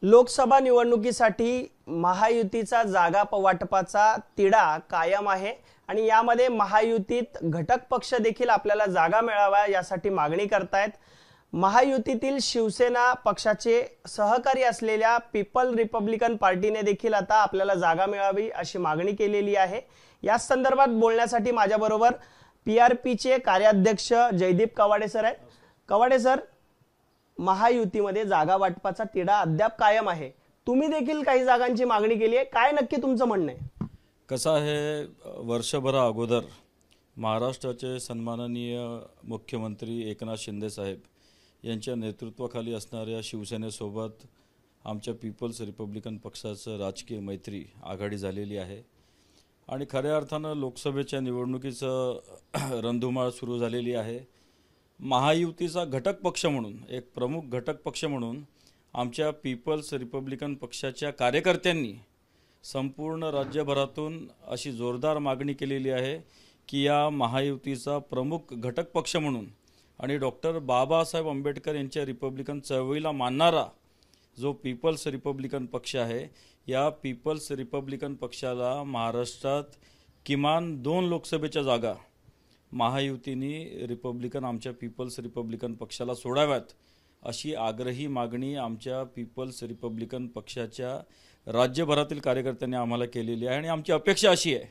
लोकसभा निवडणुकीसाठी महायुतीचा जागा वाटपाचा तिढा कायम आहे आणि यामध्ये महायुतीत घटक पक्ष देखील आपल्याला जागा मिळाव्या यासाठी मागणी करतायत। महायुतीतील शिवसेना पक्षाचे सहकारी असलेल्या पीपल रिपब्लिकन पार्टीने देखील आता आपल्याला जागा मिळावी अशी मागणी केलेली आहे। या संदर्भात बोलण्यासाठी माझ्याबरोबर पीआरपीचे कार्याध्यक्ष जयदीप कवाडे सर आहेत। कवाडे सर, महायुतीमध्ये जागा वाटपाचा तिढा अद्याप कायम आहे, तुम्ही देखील काही जागांची मागणी केली आहे, काय नक्की तुमचं म्हणणं आहे? कसं आहे, वर्षभरा अगोदर महाराष्ट्राचे सन्माननीय मुख्यमंत्री एकनाथ शिंदे साहेब यांच्या नेतृत्वाखाली असणाऱ्या शिवसेनेसोबत आमच्या पीपल्स रिपब्लिकन पक्षाचं राजकीय मैत्री आघाडी झालेली आहे आणि खऱ्या अर्थानं लोकसभेच्या निवडणुकीचं रणधुमाळ सुरू झालेली आहे। महायुतीचा घटक पक्ष म्हणून, एक प्रमुख घटक पक्ष म्हणून आमच्या पीपल्स रिपब्लिकन पक्षाच्या कार्यकर्त्यांनी संपूर्ण राज्यभरातून अशी जोरदार मागणी केलेली आहे की या महायुतीचा प्रमुख घटक पक्ष म्हणून आणि डॉक्टर बाबासाहेब आंबेडकर यांच्या रिपब्लिकन चळवळीला मानणारा जो पीपल्स रिपब्लिकन पक्ष आहे, या पीपल्स रिपब्लिकन पक्षाला महाराष्ट्रात किमान 2 लोकसभेच्या जागा महायुतीने रिपब्लिकन आमच्या पीपल्स रिपब्लिकन पक्षाला सोडाव्यात अशी आग्रही मागणी आमच्या पीपल्स रिपब्लिकन पक्षाच्या राज्यभरातील कार्यकर्त्यांनी आम्हाला केलेली आहे। आणि आमची अपेक्षा अशी आहे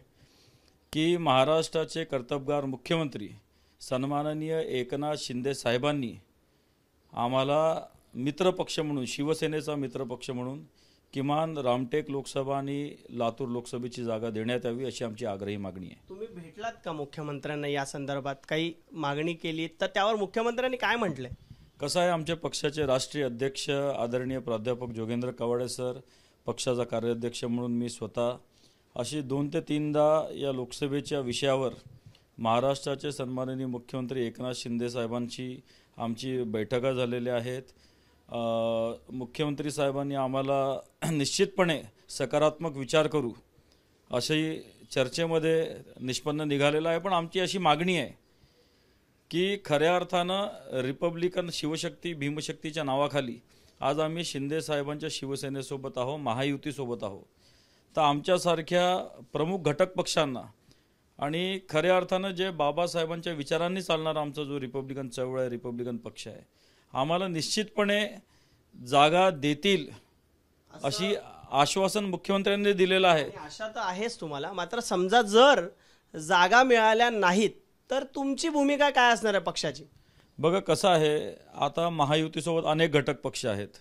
की महाराष्ट्राचे कर्तबगार मुख्यमंत्री सन्माननीय एकनाथ शिंदे साहेबांनी आम्हाला मित्रपक्ष म्हणून, शिवसेनेचा मित्रपक्ष म्हणून किमान रामटेक लोकसभा आणि लातूर लोकसभेची जागा देण्यात यावी अशी आमची आग्रही मागणी आहे। तुम्ही भेटलात का मुख्यमंत्र्यांना या संदर्भात, काही मागणी केली तर त्यावर मुख्यमंत्र्यांनी काय म्हटले? कसं आहे, आमच्या पक्षाचे राष्ट्रीय अध्यक्ष आदरणीय प्राध्यापक जोगेंद्र कवाडे सर, पक्षाचा कार्याध्यक्ष म्हणून मी स्वतः अशी 2 ते 3दा या लोकसभेच्या विषयावर महाराष्ट्राचे सन्माननीय मुख्यमंत्री एकनाथ शिंदे साहेबांची आमची बैठका झालेल्या आहेत। मुख्यमंत्री साहेबांनी आम्हाला निश्चितपणे सकारात्मक विचार करू अशी चर्चेमध्ये निष्पन्न निघालेला आहे। पण आमची अशी मागणी आहे की खऱ्या अर्थानं रिपब्लिकन शिवशक्ती भीमशक्तीच्या नावाखाली आज आम्ही शिंदे साहेबांच्या शिवसेनेसोबत आहोत, महायुतीसोबत आहोत, तर आमच्यासारख्या प्रमुख घटक पक्षांना आणि खऱ्या अर्थानं जे बाबासाहेबांच्या विचारांनी चालणारा आमचा जो रिपब्लिकन चळवळ आहे, रिपब्लिकन पक्ष आहे, आम्हाला निश्चितपणे जागा देतील अशी आश्वासन मुख्यमंत्र्यांनी दिलेलं आहे। आशा तर आहेच तुम्हाला, मात्र समजा जर जागा मिळाल्या नाहीत तर तुमची भूमिका काय असणार आहे पक्षाची? बघा कसं आहे, आता महायुतीसोबत अनेक घटक पक्ष आहेत,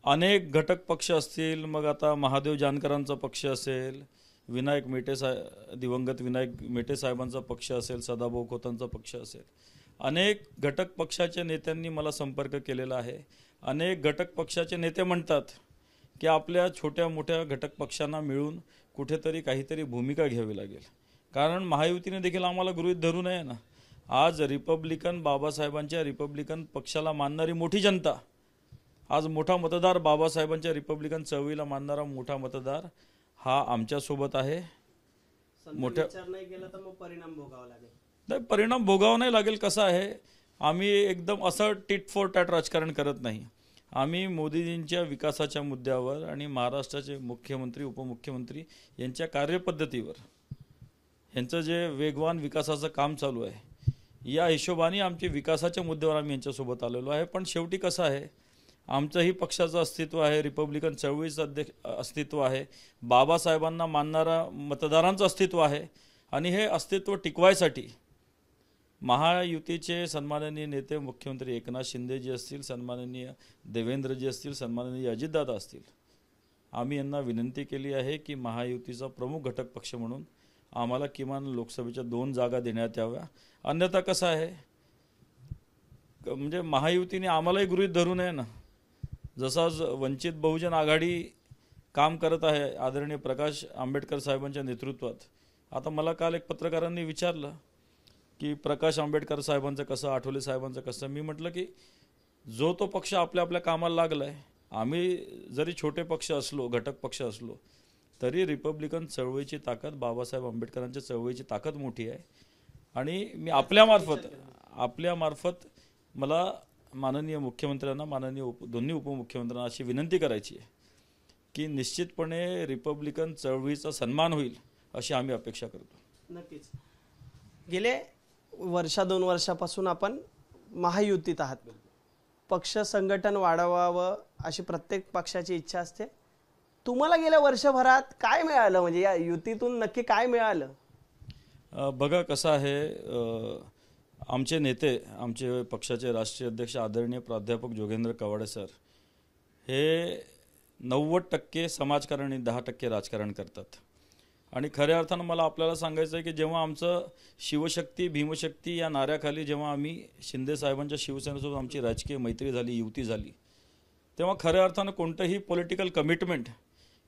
अनेक घटक पक्ष असतील, मग आता महादेव जानकरांचा पक्ष असेल, विनायक मेटे दिवंगत विनायक मेटे साहेबांचा पक्ष असेल, सदाभाऊ खोतांचा पक्ष असेल, अनेक घटक पक्षाच्या नेत्यांनी मला संपर्क केलेला आहे। अनेक घटक पक्षाचे नेते म्हणतात की आपल्या छोट्या मोठ्या घटक पक्षांना मिळून कुठेतरी काहीतरी भूमिका घ्यावी लागेल, कारण महायुतीने देखील आम्हाला गृहीत धरू नये ना। आज रिपब्लिकन बाबासाहेबांच्या रिपब्लिकन पक्षाला मानणारी मोठी जनता, आज मोठा मतदार, बाबासाहेबांच्या रिपब्लिकन चळवळीला मानणारा मोठा मतदार हा आमच्यासोबत आहे। मोठा विचार नाही केला तर मग परिणाम भोगावा लागेल? नाही, परिणाम भोगावा नाही लागेल। कसं आहे, आम्ही एकदम असं टिट फॉर टॅट राजकारण करत नाही। आम्ही मोदीजींच्या विकासाच्या मुद्द्यावर आणि महाराष्ट्राचे मुख्यमंत्री उपमुख्यमंत्री यांच्या कार्यपद्धतीवर, यांचं जे वेगवान विकासाचं काम चालू आहे, या हिशोबाने आमच्या विकासाच्या मुद्द्यावर आम्ही यांच्यासोबत आलेलो आहे। पण शेवटी कसं आहे, आमचंही पक्षाचं अस्तित्व आहे, रिपब्लिकन चळवळीचं अस्तित्व आहे, बाबासाहेबांना मानणारा मतदारांचं अस्तित्व आहे आणि हे अस्तित्व टिकवायसाठी महायुतीचे सन्माननीय नेते मुख्यमंत्री एकनाथ शिंदेजी असतील, सन्माननीय देवेंद्रजी असतील, सन्माननीय अजितदादा असतील, आम्ही यांना विनंती केली आहे की महायुतीचा प्रमुख घटक पक्ष म्हणून आम्हाला किमान लोकसभेच्या 2 जागा देण्यात याव्या। अन्यथा कसं आहे, म्हणजे महायुतीने आम्हालाही गृहीत धरू नये ना। जसा वंचित बहुजन आघाडी काम करत आहे आदरणीय प्रकाश आंबेडकर साहेबांच्या नेतृत्वात, आता मला काल एक पत्रकारांनी विचारलं की प्रकाश आंबेडकर साहेबांचं कसं, आठवले साहेबांचं कसं, मी म्हटलं की जो तो पक्ष आपल्या आपल्या कामाला लागला आहे। आम्ही जरी छोटे पक्ष असलो, घटक पक्ष असलो, तरी रिपब्लिकन चळवळीची ताकद, बाबासाहेब आंबेडकरांच्या चळवळीची ताकद मोठी आहे आणि मी आपल्यामार्फत मला माननीय मुख्यमंत्र्यांना, दोन्ही उपमुख्यमंत्र्यांना अशी विनंती करायची आहे की निश्चितपणे रिपब्लिकन चळवळीचा सन्मान होईल अशी आम्ही अपेक्षा करतो. नक्कीच. गेले दोन वर्षापासून आपण महायुतीत आहात. पक्ष संघटन वाढवावं अशी प्रत्येक पक्षाची इच्छा असते. तुम्हाला गेल्या वर्षभरात काय मिळालं, म्हणजे या युतीतून नक्की काय मिळालं? बघा कसं आहे, आमचे नेते, आमचे पक्षाचे राष्ट्रीय अध्यक्ष आदरणीय प्राध्यापक जोगेंद्र कवाडे सर हे 90% समाजकारण आणि 10% राजकारण करतात. आणि खऱ्या अर्थानं मला आपल्याला सांगायचं आहे की जेव्हा आमचं शिवशक्ती भीमशक्ती या नाऱ्याखाली जेव्हा आम्ही शिंदे साहेबांच्या शिवसेनेसोबत आमची राजकीय मैत्री झाली, युती झाली, तेव्हा खऱ्या अर्थानं कोणतंही पॉलिटिकल कमिटमेंट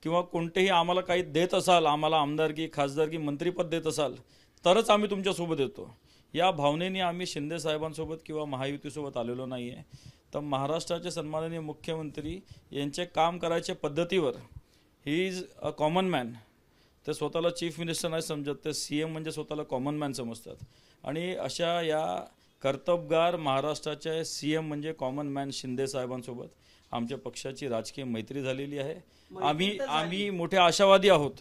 किंवा कोणतेही आम्हाला काही देत असाल, आम्हाला आमदारकी, खासदारकी, मंत्रीपद देत असाल तरच आम्ही तुमच्यासोबत येतो, या भावनेने आम्ही शिंदे साहेबांसोबत किंवा महायुतीसोबत आलेलो नाही आहे. तर महाराष्ट्राचे सन्माननीय मुख्यमंत्री यांचे काम करायच्या पद्धतीवर he is a common man. ते स्वतःला चीफ मिनिस्टर नाही समजत, ते CM म्हणजे स्वतःला कॉमन मॅन समजतात. आणि अशा या कर्तबगार महाराष्ट्राच्या CM म्हणजे कॉमन मॅन शिंदे साहेबांसोबत आमच्या पक्षाची राजकीय मैत्री झालेली आहे. आम्ही मोठे आशावादी आहोत,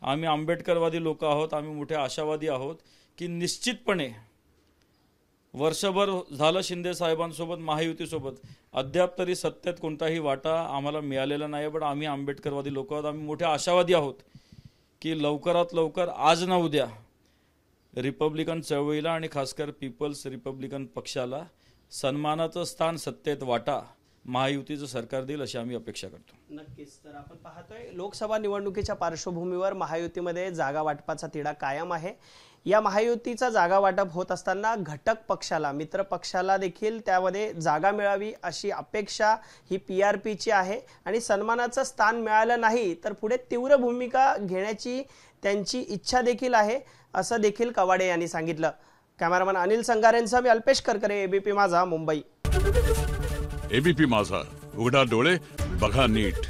आम्ही आंबेडकरवादी लोक आहोत, आम्ही मोठे आशावादी आहोत की निश्चितपणे वर्षभर झालं शिंदे साहेबांसोबत महायुतीसोबत, अद्याप तरी सत्तेत कोणताही वाटा आम्हाला मिळालेला नाही, पण आम्ही आंबेडकरवादी लोक आहोत, आम्ही मोठे आशावादी आहोत की लवकरात लवकर आज ना उद्या रिपब्लिकन चळवळीला आणि खासकर पीपल्स रिपब्लिकन पक्षाला सन्मानाचं स्थान, सत्तेत वाटा महायुतीचं सरकार देईल अशी आम्ही अपेक्षा करतो. नक्कीच. तर आपण पाहतोय लोकसभा निवडणुकीच्या पार्श्वभूमीवर महायुतीमध्ये जागा वाटपाचा तिढा कायम आहे. या महायुतीचा जागा वाटप होत असताना घटक पक्षाला, मित्र पक्षाला देखील त्यामध्ये जागा मिळावी अशी अपेक्षा ही PRPची आहे. आणि सन्मानाचं स्थान मिळालं नाही तर पुढे तीव्र भूमिका घेण्याची त्यांची इच्छा देखील आहे, असं देखील कवाडे यांनी सांगितलं. कॅमेरामन अनिल संगारेंसह मी अल्पेश करकरे, ABP माझा, मुंबई. ABP माझा, उघडा डोळे बघा नीट.